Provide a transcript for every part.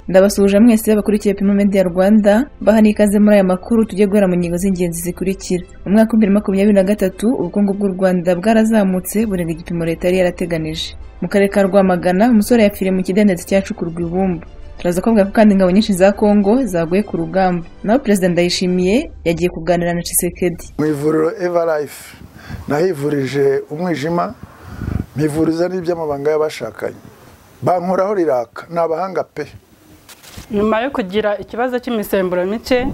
Ndabasuje mwese bakurikiye Pima Media Rwanda bahani ikaze muri aya makuru tujye guhera mu ngingo z'ingenzi zikurikira. Mu mwaka wa 2023 ubukungu bw'u Rwanda bwarazamutse burenga igipimo leta yari yarateganije. Mu karere ka Rwamagana umusore yapfiriye mu kidendezi cyacukurwa ibumba. Turaza kuvuga ko kandi ingabo nyinshi za Kongo zaguye ku rugamba. Naho President Ndayishimiye yagiye kuganira na Tshisekedi. Mu ivuriro Everlife nahivurije umwijima, mpivuriza n'iby'amabanga y'abashakanye. Bankoraho riraka n'abahanga pe. Nyuma yo kugira ikibazo cy'imisemburo mike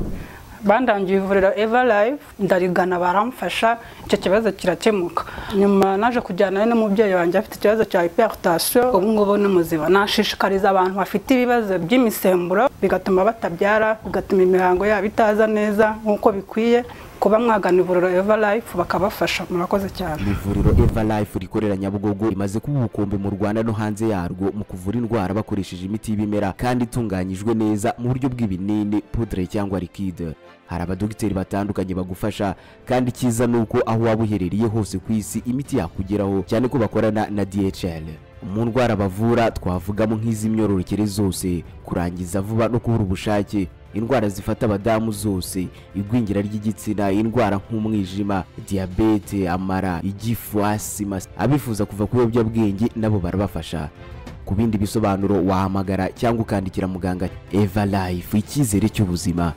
bandangiye ivuriro Everlife ndarigana baramfasha icyo kibazo kirakemuka. Nyuma naje kujyana n'umubyeyi wanjye afite ikibazo cya hypertension, ubu ngubu ni muzima. Nashishikariza abantu bafite ibibazo by'imisemburo bigatuma batabyara, bigatuma imihango yabo itaza neza nkuko bikwiye, kuba mwagana ivuriro Everlife bakabafasha. Murakoze cyane. Ivuriro Everlife rikorera Nyabugogo imaze kuba ubukombe mu Rwanda no hanze yarwo mu kuvura indwara bakoresheje imiti y'ibimera kandi itunganyijwe neza mu buryo bw'ibinini, poudre cyangwa liquide. Hari abadogiteri batandukanye bagufasha kandi kiza nuko aho waba uherereye hose ku isi imiti yakugeraho, cyane ko bakorana na DHL. Mu ndwara bavura twavugamo nk'iz'imyororokere zose, kurangiza vuba no kubura ubushake, indwara zifata abadamu zose, igwingira ry'igitsina, indwara nk'umwijima, diabete, amara, igifu, asima. Abifuza kuva ku biyobyabwenge nabo barabafasha. Ku bindi bisobanuro wahamagara cyangwa ukandikira muganga. Everlife, icyizere cy'ubuzima.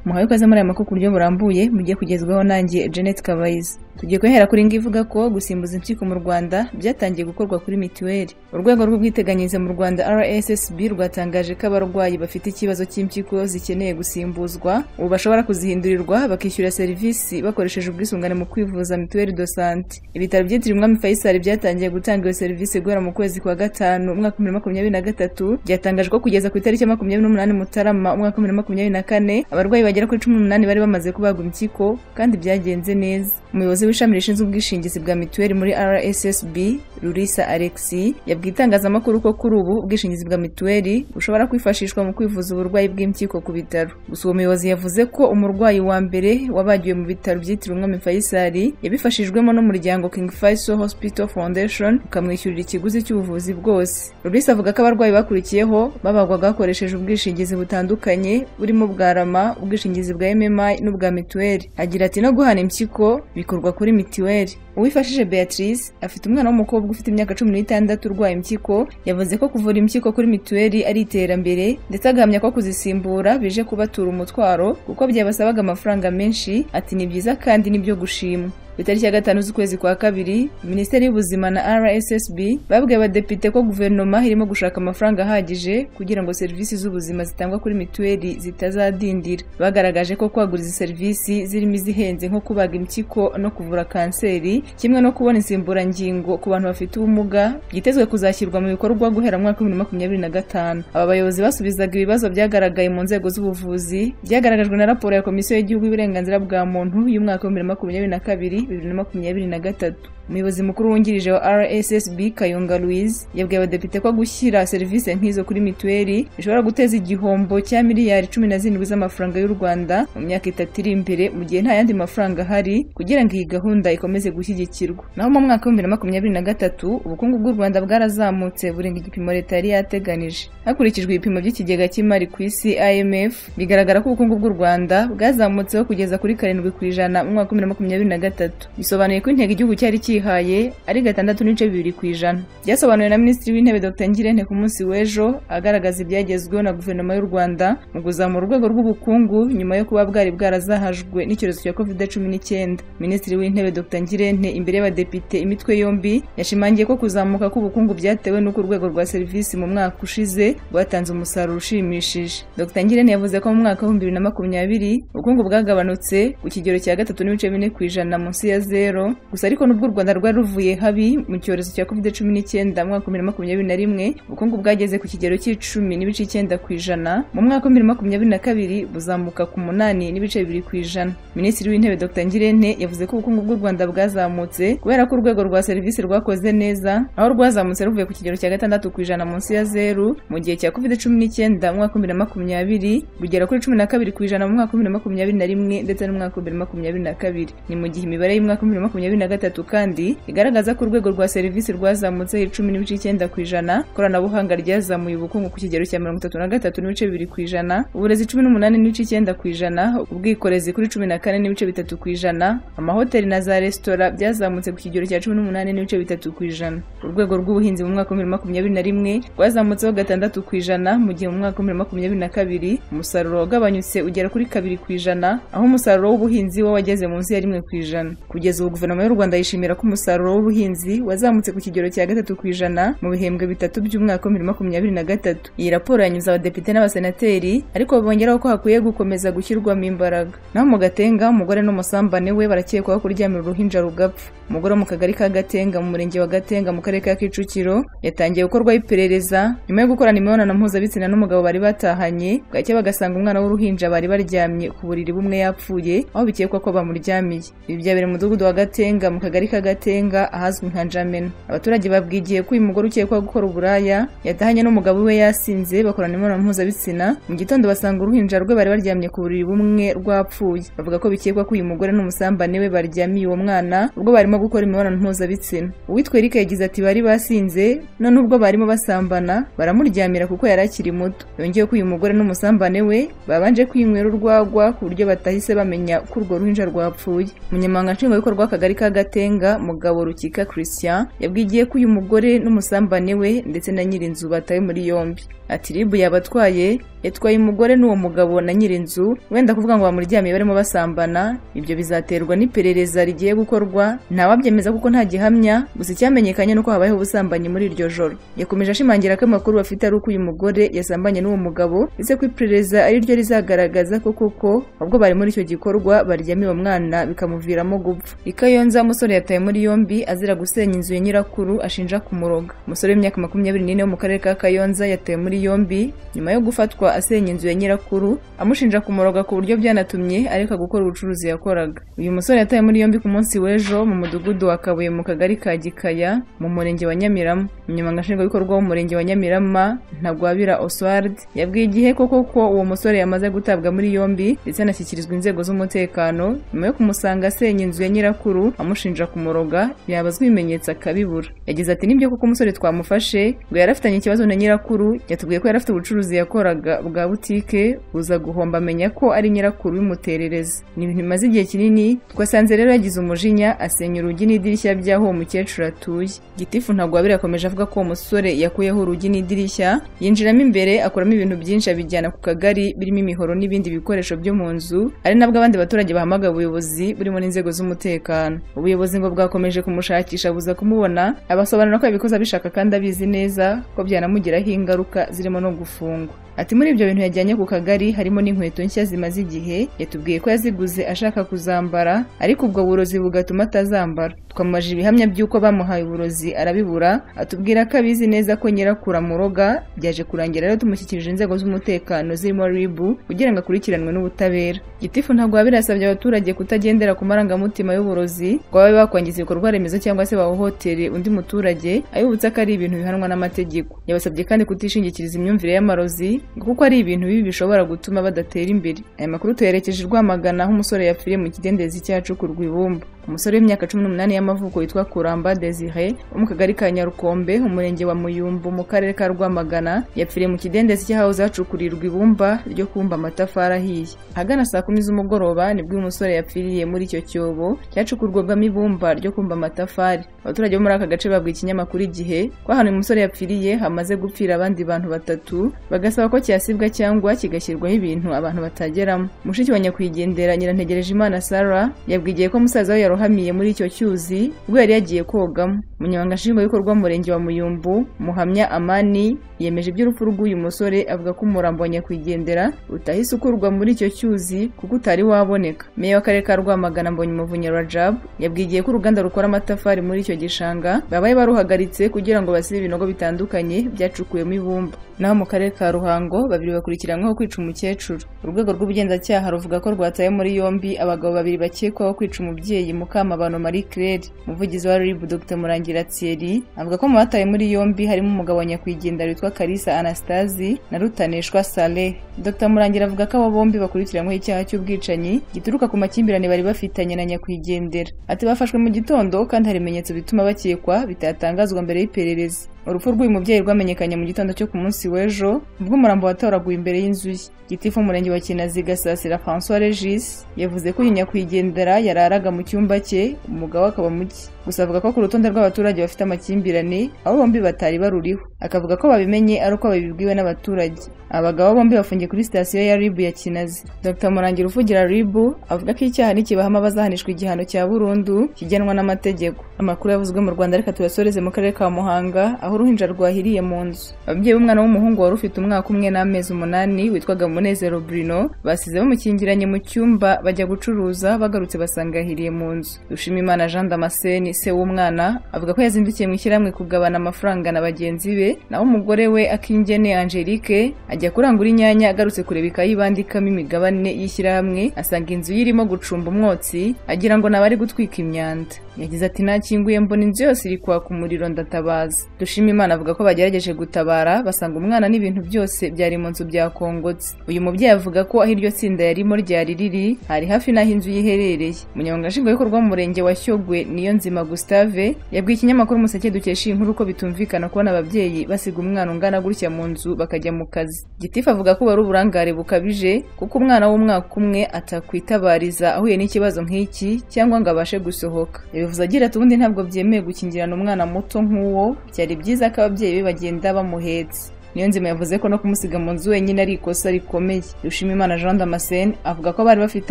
Muhaye kaze muri aya makuru ku buryo burambuye mugiye kugezwaho nanjye Jeanette Kabayiza. Tugiye guhera kuri ngivuga ko gusimbuza impyiko mu Rwanda byatangiye gukorwa kuri mituweli. Urwego rw'ubwiteganyirize mu Rwanda RSSB rwatangaje ko abarwayi bafite ikibazo cy'impyiko zikeneye gusimbuzwa ubu bashobora kuzihindurirwa bakishyura serivisi bakoresheje ubwisungane mu kwivuza mituweli de santé. Ibitaro byitiriwe Umwami Faisal byatangiye gutanga iyo serivisi guhera mu kwezi kwa gatanu umwaka wa 2023. Byatangajwe ko kugeza ku itariki 28 Mutarama umwaka wa 2024 abarwayi bagera kuri 18 bari bamaze kubagwa impyiko kandi byagenze neza. Umuyobozi w'ishami rishinzwe ubwishingizi bwa mituweli muri RSSB Rurisa Alexi yabwiye itangazamakuru ko kuri ubu ubwishingizi bwa mituweli bushobora kwifashishwa mu kwivuza uburwayi bw'impyiko ku bitaro. Gusa uwo muyobozi yavuze ko umurwayi wa mbere wabagiwe mu bitaro byitiriwe Umwami Faisal yabifashijwemo n'umuryango King Faisal Hospital Foundation ukamwishyurira ikiguzi cy'ubuvuzi bwose. Rurisa avuga ko abarwayi bakurikiyeho babagwaga bakoresheje ubwishingizi butandukanye burimo bwa Rama, ubwishingizi bwa MMI n'ubwa mituweli. Agira ati no guhana impyiko bikorwa kuri mituweli. Uwifashije Beatrice afite umwana w'umukobwa ufite imyaka 16 urwaye impyiko, yavuze ko kuvura impyiko kuri mituweli ari iterambere ndetse agamya ko kuzisimbura bije kubatura umutwaro kuko byabasabaga amafaranga menshi. Ati ni byiza kandi nibyo gushimwa. Itariki ya 5 z'ukwezi kwa kabiri Minisiteri y'Ubuzima na RSSB babwiye abadepite ko guverinoma irimo gushaka amafaranga ahagije kugira ngo serivisi z'ubuzima zitangwa kuri mituweli zitazadindira. Bagaragaje ko kwagura izi serivisi zirimo izihenze nko kubaga impyiko no kuvura kanseri kimwe no kubona insimburangingo ku bantu bafite ubumuga byitezwe kuzashyirwa mu bikorwa guhera mu mwaka wa 2025. Aba bayobozi basubizaga ibibazo byagaragaye mu nzego z'ubuvuzi byagaragajwe na raporo ya Komisiyo y'Igihugu y'Uburenganzira bwa Muntu y'umwaka wa 2022-2023. Umuyobozi mukuru wungirije wa RSSB Kayonga Louise yabwiye abadepite ko gushyira serivisi nk'izo kuri mituweli bishobora guteza igihombo cya miliyari 17 z'amafaranga y'u Rwanda mu myaka 3 iri imbere mu gihe nta yandi mafaranga ahari kugira ngo iyi gahunda ikomeze gushyigikirwa. Naho mu mwaka wa 2023 ubukungu bw'u Rwanda bwarazamutse burenga igipimo leta yari yateganije. Hakurikijwe ibipimo by'ikigega cy'imari ku isi IMF bigaragara ko ubukungu bw'u Rwanda bwazamutseho kugeza kuri 7% mu mwaka wa 2023. Bisobanuye ko intego igihugu cyari haye ari 6.2%. Byasobanuwe na Minisitiri w'Intebe Dr Ngirente ku munsi w'ejo agaragaza ibyagezweho na guverinoma y'u Rwanda mu kuzamura urwego rw'ubukungu nyuma yo kuba bwari bwarazahajwe n'icyorezo cya COVID-19. Minisitiri w'Intebe Dr Ngirente imbere y'abadepite imitwe yombi yashimangiye ko kuzamuka k'ubukungu byatewe n'uko urwego rwa serivisi mu mwaka ushize rwatanze umusaruro ushimishije. Dr Ngirente yavuze ko mu mwaka wa 2020 ubukungu bwagabanutse ku kigero cya 3.4% munsi ya zero. Gusa ariko n'ubwo Rwanda rwari ruvuye habi mu cyorezo cya COVID-19 mu mwaka wa 2021 ubukungu bwageze ku kigero cy'10.9%. Mu mwaka wa 2022 buzamuka ku 8.2%. Minisitiri w'Intebe Dr Ngirente yavuze ko ubukungu bw'u Rwanda bwazamutse kubera ko urwego rwa serivisi rwakoze neza, aho rwazamutse ruvuye ku kigero cya 6% munsi ya zero mu gihe cya COVID-19 mu mwaka wa 2020 bugera kuri 12% mu mwaka wa 2021 ndetse no mu mwaka wa 2022. Ni mu gihe imibare y'umwaka wa 2023 kandi kandi igaragaza ko urwego rwa serivisi rwazamutse 10.9%, ikoranabuhanga ryazamuye ubukungu ku kigero cya 33.2%, uburezi 18.9%, ubwikorezi kuri 14.3%, amahoteli na za resitora byazamutse ku kigero cya 18.3%. Urwego rw'ubuhinzi mu mwaka wa 2021 rwazamutseho 6%, mu gihe mu mwaka wa 2022 umusaruro wagabanyutse ugera kuri 2%, aho umusaruro w'ubuhinzi wo wageze munsi ya 1%. Kugeza ubu guverinoma y'u Rwanda yishimira ko umusaruro w'ubuhinzi wazamutse ku kigero cya 3% mu bihembwe bitatu by'umwaka wa 2023. Iyi raporo yanyuze abadepite n'abasenateri, ariko bongeraho ko hakwiye gukomeza gushyirwamo imbaraga. Naho mu Gatenga, umugore n'umusambane we barakekwaho kuryamira uruhinja rugapfa. Umugore mu kagari ka Gatenga mu murenge wa Gatenga mu karere ka Kicukiro yatangiye gukorwaho iperereza nyuma yo gukorana imibonano mpuzabitsina n'umugabo bari batahanye, bwacye bagasanga umwana w'uruhinja bari baryamye ku buriri bumwe yapfuye, aho bikekwa ko bamuryamiye. Ibi byabereye mu mudugudu wa Gatenga mu kagari ka Gatenga ahazwi nka Njamena. Abaturage babwigiye ko uyu mugore ukekwaho gukora uburaya yatahanye n'umugabo we yasinze, bakorana imibonano mpuzabitsina, mu gitondo basanga uruhinja rwe bari baryamye ku buriri bumwe rwapfuye. Bavuga ko bikekwa ko uyu mugore n'umusambane we baryamiye uwo mwana ubwo barimo gukora imibonano mpuzabitsina. Uwitwa Eric yagize ati bari basinze, none ubwo barimo basambana baramuryamira kuko yari akiri muto. Yongeye ko uyu mugore n'umusambane we babanje kwinywera urwagwa ku buryo batahise bamenya ko urwo ruhinja rwapfuye. Umunyamabanga nshingwabikorwa w'akagari ka Gatenga Mugabo Rukika Christian yabwigiye ko uyu mugore n'umusambane we ndetse na nyirinzu batawe muri yombi. Ati RIB yabatwaye, yatwaye umugore n'uwo mugabo na nyirinzu, wenda kuvuga ngo bamuryamiye barimo basambana. Ibyo bizaterwa n'iperereza rigiye gukorwa, ntawabyemeza kuko nta gihamya, gusa icyamenyekanye nuko habayeho ubusambanyi muri iryo joro. Yakomeje ashimangira ko amakuru bafite ari uko uyu mugore yasambanye n'uwo mugabo, ndetse ko iperereza ari ryo rizagaragaza ko koko ubwo bari muri icyo gikorwa baryamiye uwo mwana bikamuviramo gupfa. I Kayonza umusore yatawe muri yombi azira gusenya inzu ya nyirakuru ashinja kumuroga. Umusore w'imyaka 24 wo mu karere ka Kayonza yatawe muri yombi nyuma yo gufatwa asenya inzu ya nyirakuru amushinja kumuroga ku buryo byanatumye areka gukora ubucuruzi yakoraga. Uyu musore yatawe muri yombi ku munsi w'ejo mu mudugudu wa Kabuye mu kagari ka Gikaya mu murenge wa Nyamirama. Umunyamabanga nshingwabikorwa w'umurenge wa Nyamirama Ntagwabira Oswald yabwiye igihe koko ko uwo musore yamaze gutabwa muri yombi ndetse anashyikirizwa inzego z'umutekano nyuma yo kumusanga asenya inzu ya nyirakuru amushinja kumuroga, yabazwa ibimenyetso akabibura. Yagize ati nibyo koko umusore twamufashe ngo yarafitanye ikibazo na nyirakuru, yatubwiye ko yarafite ubucuruzi yakoraga bwa butike buza guhomba amenya ko ari nyirakuru bimuterereza. Ni ibintu bimaze igihe kinini, twasanze rero yagize umujinya asenya urugi n'idirishya by'aho uwo mukecuru atuye. Gitifu Ntagwabira yakomeje avuga ko uwo musore yakuyeho urugi n'idirishya, yinjiramo imbere akuramo ibintu byinshi abijyana ku kagari birimo imihoro n'ibindi bikoresho byo mu nzu, ari nabwo abandi baturage bahamagaye ubuyobozi burimo n'inzego z'umutekano. Ubuyobozi ngo bwakomeje kumushakisha buza kumubona, abasobanura ko yabikoze abishaka kandi abizi neza ko byanamugiraho ingaruka zirimo no gufungwa. Ati muri ibyo bintu yajyanye ku kagari harimo n'inkweto nshya zimaze igihe, yatubwiye ko yaziguze ashaka kuzambara, ariko ubwo burozi bugatuma atazambara. Twamubajije ibihamya by'uko bamuhaye uburozi arabibura, atubwira ko abizi neza ko nyirakuru amuroga. Byaje kurangira rero tumushyikirije inzego z'umutekano zirimo RIB kugira ngo akurikiranwe n'ubutabera. Gitifu Ntagwabira yasabye abaturage kutagendera ku marangamutima y'uburozi ngo babe bakwangiza ibikorwa remezo cyangwa se bahohotere undi muturage, ayibutsa ko ari ibintu bihanwa n'amategeko. Yabasabye kandi kutishingikiriza imyumvire y'amarozi kuko ari ibintu bibi bishobora gutuma badatera imbere. Aya makuru tuyerekeje Rwamagana aho umusore yapfiriye mu kidendezi cyacukurwa ibumba. Umusore w'imyaka 18 y'amavuko witwa Kuramba Desire wo mu kagari ka Nyarukombe umurenge wa Muyumbu mu karere ka Rwamagana yapfiriye mu kidendezi cy'ahahoze hacukurirwa ibumba ryo kumba amatafari ahiye. Ahagana saa 10 z'umugoroba nibwo uyu musore yapfiriye muri icyo cyobo cyacukurwagamo ibumba ryo kumba amatafari. Abaturage bo muri aka gace babwiye ikinyamakuru Igihe ko ahantu uyu musore yapfiriye hamaze gupfira abandi bantu batatu, bagasaba ko cyasibwa cyangwa kigashyirwaho ibintu abantu batageramo. Mushiki wa nyakwigendera Nyirantegerejimana Sarah yabwigiye ko musaza we yarohamiye muri icyo cyuzi ubwo yari yagiye kogamo. Umunyamabanga nshingwabikorwa w'umurenge wa Muyumbu Muhamya Amani yemeje iby'urupfu rw'uyu musore, avuga ko umurambo wa nyakwigendera utahise ukurwa muri icyo cyuzi kuko utari waboneka. Meya w'akarere ka Rwamagana Mbonyumuvunyi Rajab yabwigiye ko uruganda rukora amatafari muri icyo gishanga babaye baruhagaritse kugira ngo basibe ibinogo bitandukanye byacukuwemo ibumba. Naho mu karere ka Ruhango babiri bakurikiranyweho kwica umukecuru. Urwego rw'ubugenzacyaha ruvuga ko rwataye muri yombi abagabo babiri bakekwaho kwica umubyeyi Mukamabano Marie Claire. Umuvugizi wa RIB Dr Murangira Murangira Thierry avuga ko mu bataye muri yombi harimo umugabo wa nyakwigendera witwa Kalisa Anastasie na Rutaneshwa Saleh. Dr Murangira avuga ko abo bombi bakurikiranyweho icyaha cy'ubwicanyi gituruka ku makimbirane bari bafitanye na nyakwigendera. Ati bafashwe mu gitondo kandi hari ibimenyetso bituma bakekwa bitatangazwa mbere y'iperereza. Urupfu rw'uyu mubyeyi rwamenyekanye mu gitondo cyo ku munsi w'ejo ubwo umurambo watoraguye imbere y'inzu ye. Gitifu umurenge wa Kinazi Gasasira François Regis yavuze ko nyakwigendera yararaga mu cyumba cye umugabo akaba muke. Gusa avuga ko ku rutonde rw'abaturage bafite amakimbirane abo bombi batari baruriho. Akavuga ko babimenye ari uko babibwiwe n'abaturage. Abagabo bombi bafungiye kuri sitasiyo ya RIB ya Kinazi. Dr Murangira uvugira RIB avuga ko icyaha nikibahama bazahanishwa igihano cya burundu kigenwa n'amategeko. Amakuru yavuzwe mu Rwanda reka tubasoreze mu karere ka Muhanga aho uruhinja rwahiriye mu nzu. Ababyeyi b'umwana w'umuhungu wari ufite umwaka umwe n'amezi 8 witwaga Munezero Bruno basize bamukingiranye mu cyumba bajya gucuruza bagarutse basanga yahiriye mu nzu. Dushimimana Jean Damascene se w'umwana avuga ko yazindukiye mu ishyirahamwe kugabana amafaranga na bagenzi be naho umugore we Akingene Angelique ajya kurangura inyanya agarutse kureba ikayi bandikamo imigabane y'ishyirahamwe asanga inzu yirimo gucumba umwotsi agira ngo nabari gutwika imyanda. Yagize ati nakinguye mbona inzu yose iri kwaka umuriro ndatabaza. Dushimimana avuga ko bagerageje gutabara basanga umwana n'ibintu byose byari mu nzu byakongotse. Uyu mubyeyi avuga ko aho iryo tsinda yarimo ryari riri hari hafi n'aho inzu yiherereye. Umunyamabanga nshingwabikorwa mu murenge wa Shyogwe Niyonzima Gustave yabwiye ikinyamakuru Umuseke dukesha inkuru ko bitumvikana kubona ababyeyi basiga umwana ungana gutya mu nzu bakajya mu kazi. Gitifu avuga ko bari uburangare bukabije kuko umwana w'umwaka umwe atakwitabariza ahuye n'ikibazo nk'iki cyangwa ngo abashe gusohoka. Yabivuze agira ati ubundi ntabwo byemeye gukingirana umwana muto nk'uwo byari byiza ko ababyeyi be bagenda bamuhetse. Niyonzima yavuze ko no kumusiga mu nzu wenyine ari ikosa rikomeye. Dushimimana Jean Damascene avuga ko bari bafite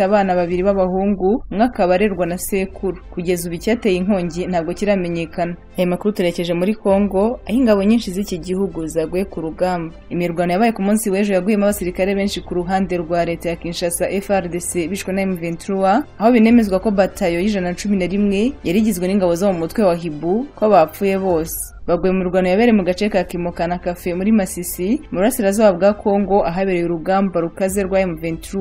abana babiri b'abahungu umwe akaba arerwa na sekuru. Kugeza ubu icyateye inkongi ntabwo kiramenyekana. Aya makuru turekeje muri Kongo aho ingabo nyinshi z'iki gihugu zaguye ku rugamba. Imirwano yabaye ku munsi w'ejo yaguyemo abasirikare benshi ku ruhande rwa leta ya Kinshasa FARDC bishwe na M23 aho binemezwa ko batayo y'111 yari igizwe n'ingabo zo mu mutwe wa Hibu ko bapfuye bose. Baguye mu rugano yabereye mu gace ka Kimokana Cafe muri Masisi mu burasirazuba bwa Kongo ahabereye urugamba rukaze rwa M23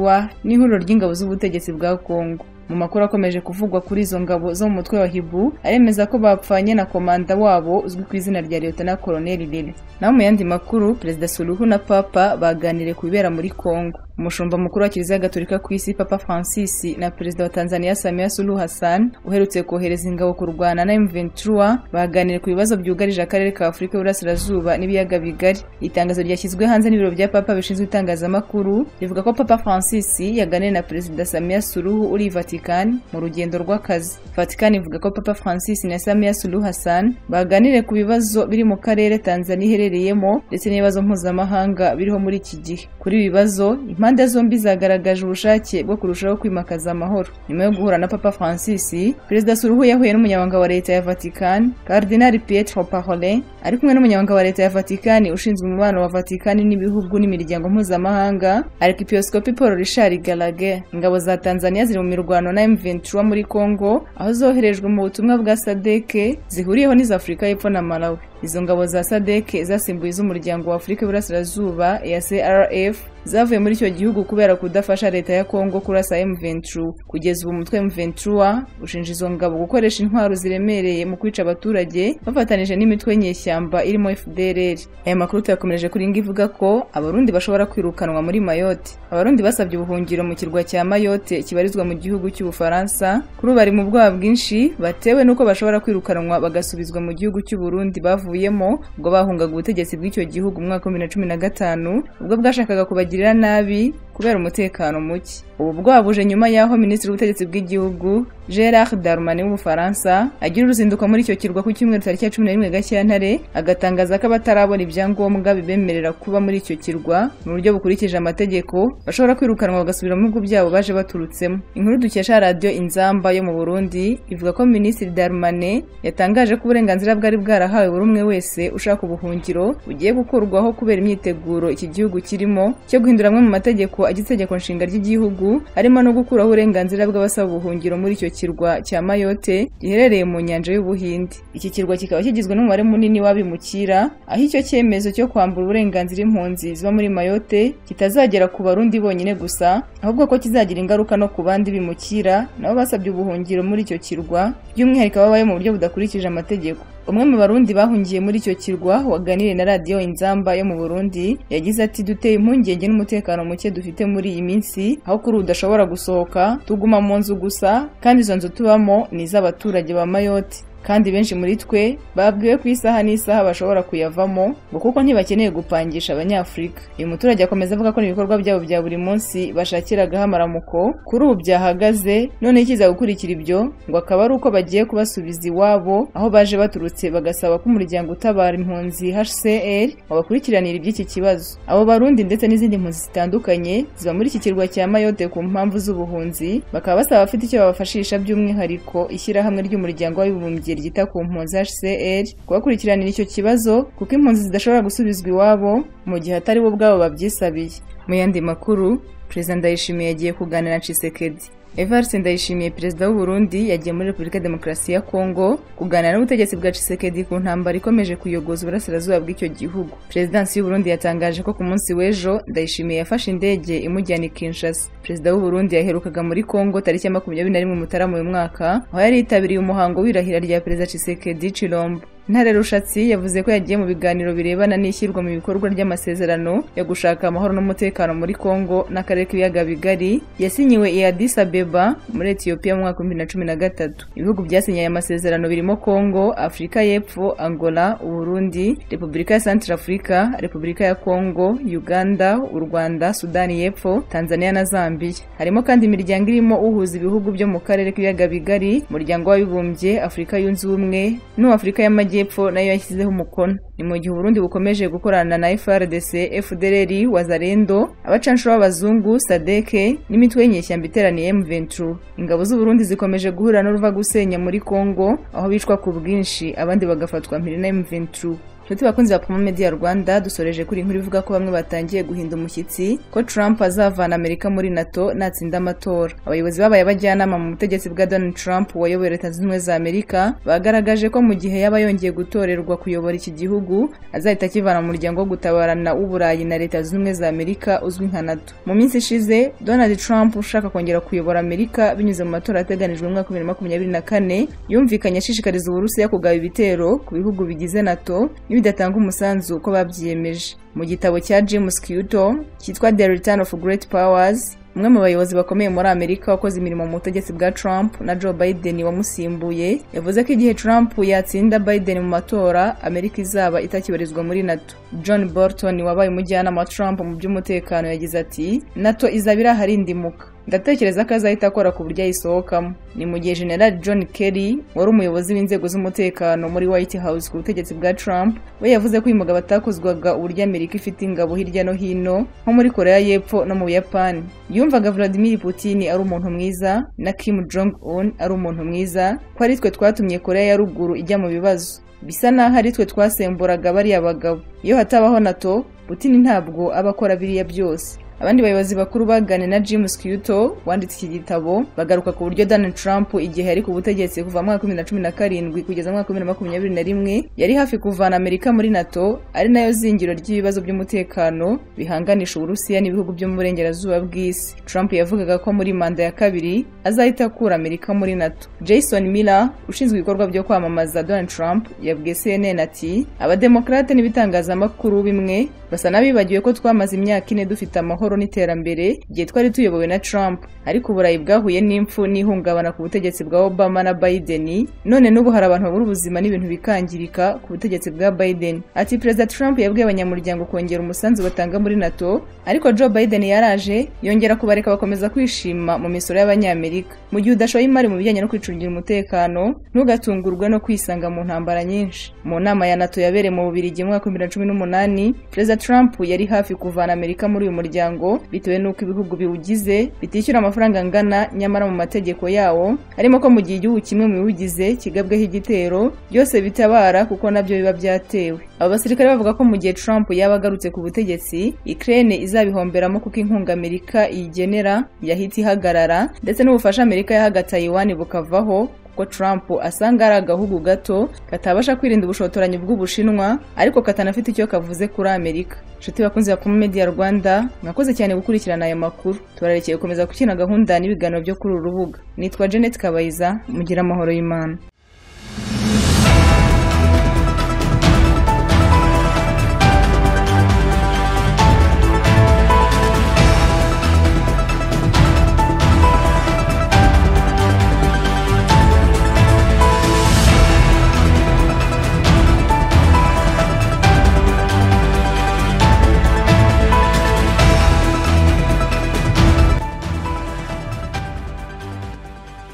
n'ihuriro ry'ingabo z'ubutegetsi bwa Kongo. Mu makuru akomeje kuvugwa kuri izo ngabo zo mu mutwe wa Hibu aremeza ko bapfanye na komanda wabo uzwi ku izina rya Lieutenant Colonel Lili. Naho mu yandi makuru Perezida Suluhu na Papa baganiriye ku bibera muri Kongo. Umushumba mukuru wa Kiliziya Gatolika ku isi Papa Francis na Perezida wa Tanzania Samia Suluhu Hassan uherutse kohereza ingabo kurwana na M23 baganiriye ku bibazo byugarije akarere ka Afurika y'Uburasirazuba n'ibiyaga bigari. Itangazo ryashyizwe hanze n'ibiro bya Papa bishinzwe itangazamakuru rivuga ko Papa Francis yaganiriye na Perezida Samia Suluhu uri Vatican mu rugendo rw'akazi. Vatican ivuga ko Papa Francis na Samia Suluhu Hassan baganiriye ku bibazo biri mu karere Tanzania iherereyemo ndetse n'ibibazo mpuzamahanga biriho muri iki gihe. Kuri ibi bibazo impande zombi zagaragaje ubushake bwo kurushaho kwimakaza amahoro. Nyuma yo guhura na Papa Francis, Perezida Suluhu yahuye n'umunyamabanga wa leta ya Vatican, Cardinal Pietro Parolin, ari kumwe n'umunyamabanga wa leta ya Vatican ushinzwe umubano wa Vatican n'ibihugu n'imiryango mpuzamahanga, Archiepiscopi Paul Richard Gallagher. Ingabo za Tanzania ziri mu mirwano na M23 muri Kongo, aho zoherejwe mu butumwa bwa SADC zihuriyeho n'iza Afurika y'Epfo na Malawi. Izo ngabo za SADC zasimbuye z'umuryango wa Afurika y'Uburasirazuba EACRF zavuye muri icyo gihugu kubera kudafasha leta ya Kongo kurasa M23. Kugeza ubu umutwe M23 ushinja izo ngabo gukoresha intwaro ziremereye mu kwica abaturage bafatanije n'imitwe nyeshyamba irimo FDLR. Aya makuru tuyakomereje kuri ivuga ko abarundi bashobora kwirukanwa muri Mayotte. Abarundi basabye ubuhungiro mu kirwa cya Mayotte kibarizwa mu gihugu cy'Ubufaransa kuri bari mu bwaba bwinshi batewe nuko bashobora kwirukanwa bagasubizwa mu gihugu cy'u Burundi bavuyemo ubwo bahungaga ubutegetsi bw'icyo gihugu mu mwaka wa 2015 ubwo bwashakaga kubagirira nabi kubera umutekano muke. Ubu bwabuje nyuma yaho Minisitiri w'Ubutegetsi bw'igihugu Gerard Darmanin w'Ubufaransa agira uruzinduko muri icyo kirwa ku cyumweru tariki ya 11 Gashyantare agatangaza ko abatarabona ibyangombwa bibemerera kuba muri icyo kirwa mu buryo bukurikije amategeko bashobora kwirukanwa bagasubira mu bihugu byabo baje baturutsemo. Inkuru dukesha Radio Inzamba yo mu Burundi ivuga ko Minisitiri Darmanin yatangaje ko uburenganzira bwari bwarahawe buri umwe wese ushaka ubuhungiro bugiye gukurwaho kubera imyiteguro iki gihugu kirimo cyo guhindura amwe mu mategeko agitegeko nshinga ry'igihugu harimo no gukuraho uburenganzira bw'abasaba ubuhungiro muri icyo kirwa cya Mayotte giherereye mu nyanja y'Ubuhinde. Iki kirwa kikaba kigizwe n'umubare munini w'abimukira aho icyo cyemezo cyo kwambura uburenganzira impunzi ziba muri Mayotte kitazagera ku barundi bonyine gusa ahubwo ko kizagira ingaruka no ku bandi bimukira nabo basabye ubuhungiro muri icyo kirwa by'umwihariko babaye mu buryo budakurikije amategeko. umwe mu barundi bahungiye muri icyo kirwa waganiriye na radiyo Inzamba yo mu Burundi yagize ati duteye impungenge n'umutekano muke dufite muri iyi minsi aho kuri udashobora gusohoka tuguma mu nzu gusa kandi izo nzu tubamo ni iz'abaturage ba Mayotte kandi benshi muri twe babwiwe ku isaha n'isaha bashobora kuyavamo ngo kuko ntibakeneye gupangisha abanyafurika. Uyu muturage akomeza avuga ko ibikorwa byabo bya buri munsi bashakiragaho amaramuko kuri ubu byahagaze none ikiza gukurikira ibyo ngo akaba ari uko bagiye kubasubiza iwabo aho baje baturutse bagasaba ko umuryango utabara impunzi HCR wabakurikiranira iby'iki kibazo. Abo barundi ndetse n'izindi mpunzi zitandukanye ziba muri iki kirwa cya Mayotte ku mpamvu z'ubuhunzi bakaba basaba abafite icyo babafashisha by'umwihariko ishyirahamwe ry'umuryango w'abibumbye ryita ku mpunzi HCR kubakurikiranira icyo kibazo kuko impunzi zidashobora gusubizwa iwabo mu gihe atari bo ubwabo babyisabiye. Mu yandi makuru, Perezida Ndayishimiye yagiye kuganira na Tshisekedi. Evariste Ndayishimiye perezida w'u Burundi yagiye muri Repubulika ya Demokarasi ya Kongo kuganira n'ubutegetsi bwa Tshisekedi ku ntambara ikomeje kuyogoza uburasirazuba bw'icyo gihugu. Perezidansi y'u Burundi yatangaje ko ku munsi w'ejo Ndayishimiye yafashe indege imujyana i Kinshasa. Perezida w'u Burundi yaherukaga muri Kongo tariki ya 21 Mutarama uyu mwaka aho yari yitabiriye umuhango w'irahira rya Perezida Tshisekedi Chilombo. Ntare Rushatsi yavuze ko yagiye mu biganiro birebana n'ishyirwa mu bikorwa ry'amasezerano yo gushaka amahoro n'umutekano muri Kongo n'akarere k'ibiyaga bigari yasinyiwe i Addis Abeba muri Ethiopia mu mwaka 2013. Ibihugu byasinye aya masezerano birimo Kongo, Afurika y'Epfo, Angola, Burundi, Repubulika ya Centrafrica, Repubulika ya Kongo, Uganda, u Rwanda, Sudani y'Epfo, Tanzania na Zambia. Harimo kandi imiryango irimo uhuza ibihugu byo mu karere k'ibiyaga bigari, umuryango w'abibumbye, Afurika yunze ubumwe n'Afurika y'Amajyepfo nayo yashyizeho umukono. Ni mu gihe Burundi bukomeje gukorana na FARDC, FDLR, Wazalendo, abacanshuro b'abazungu, SADC n'imitwe y'inyeshyamba iteraniye M23. Ingabo z'u Burundi zikomeje guhura n'uruva gusenya muri Kongo aho bicwa ku bwinshi abandi bagafatwa mpiri na M23. Nshuti bakunzi ba Primo Media Rwanda dusoreje kuri inkuru ivuga ko bamwe batangiye guhinda umushyitsi ko Trump azavana Amerika muri NATO natsinda amatora. Abayobozi babaye abajyanama mu butegetsi bwa Donald Trump wayoboye Leta Zunze Ubumwe za Amerika bagaragaje ko mu gihe yaba yongeye gutorerwa kuyobora iki gihugu azahita akivana mu muryango wo gutabarana w'Uburayi na Leta Zunze Ubumwe za Amerika uzwi nka NATO. Mu minsi ishize Donald Trump ushaka kongera kuyobora Amerika binyuze mu matora ateganijwe mu mwaka 2024 yumvikanye ashishikariza Uburusiya kugaba ibitero ku bihugu bigize NATO bidatanga umusanzu uko babyiyemeje. Mu gitabo cya James Kyoto cyitwa The Return of Great Powers, umwe mu bayobozi bakomeye muri Amerika wakoze imirimo mu butegetsi bwa Trump na Joe Biden wamusimbuye yavuze ko igihe Trump yatsinda Biden mu matora Amerika izaba itakibarizwa muri NATO. John Bolton wabaye umujyanama wa Trump mu by'umutekano yagize ati NATO izaba iraharindimuka. Ndatekereza ko azahita akora ku buryo ayisohokamo. Ni mu gihe General John Kerry wari umuyobozi w'inzego z'umutekano muri White House ku butegetsi bwa Trump we yavuze ko uyu mugabo atakozwaga uburyo Amerika ifite ingabo hirya no hino nko muri Korea y'Epfo no mu Buyapani. Yumvaga Vladimir Putin ari umuntu mwiza na Kim Jong Un ari umuntu mwiza ko ari twe twatumye Korea ya ruguru ijya mu bibazo. Bisa naho ari twe twasemburaga bari abagabo. Iyo hatabaho NATO Putin ntabwo abakora biriya byose. Abandi bayobozi bakuru bagane na James Kyoto wanditse iki gitabo bagaruka ku buryo Donald Trump igihe yari ku butegetsi kuva mu mwaka 2017 kugeza mu mwaka 2021 yari hafi kuvana Amerika muri NATO ari nayo zingiro ry'ibibazo by'umutekano bihanganisha Uburusiya n'ibihugu byo mu burengerazuba bw'isi. Trump yavugaga ko muri manda ya kabiri azahita akura Amerika muri NATO. Jason Miller ushinzwe ibikorwa byo kwamamaza Donald Trump yabwiye CNN ati abademokrate n'ibitangazamakuru bimwe basa nabibagiwe ko twamaze imyaka ine dufite amahoro n'iterambere igihe twari tuyobowe na Trump, ariko Uburayi bwahuye n'impfu n'ihungabana ku butegetsi bwa Obama na Biden. None n'ubu hari abantu babura ubuzima n'ibintu bikangirika ku butegetsi bwa Biden. Ati Perezida Trump yabwiye abanyamuryango kongera umusanzu batanga muri NATO, ariko Joe Biden yaraje yongera kubareka bakomeza kwishima mu misoro y'abanyamerika. Mu gihe udashoye imari mu bijyanye no kwicungira umutekano ntugatungurwe no kwisanga mu ntambara nyinshi. Mu nama ya NATO yabereye mu Bubiligi mu mwaka 2018 Perezida Trump yari hafi kuvana Amerika muri uyu muryango bitewe n'uko ibihugu biwugize bitishyura amafaranga angana, nyamara mu mategeko yawo harimo ko mu gihe igihugu kimwe mu biwugize kigabweho igitero byose bitabara kuko nabyo biba byatewe. Aba basirikare bavuga ko mu gihe Trump yaba agarutse ku butegetsi Ukraine izabihomberamo kuko inkunga Amerika iyigenera yahita ihagarara ndetse n'ubufasha Amerika yahaga Taiwan bukavaho ko Trump asanga ari agahugu gato katabasha kwirinda ubushotoranyi bw'Ubushinwa ariko katanafite icyo kavuze kuri Amerika. Nshuti bakunzi ba Primo Media Rwanda mwakoze cyane gukurikirana aya makuru. Turarekeye gukomeza gukina gahunda n'ibiganiro byo kuri uru rubuga. Nitwa Janet Kabayiza, mugira amahoro y'Imana.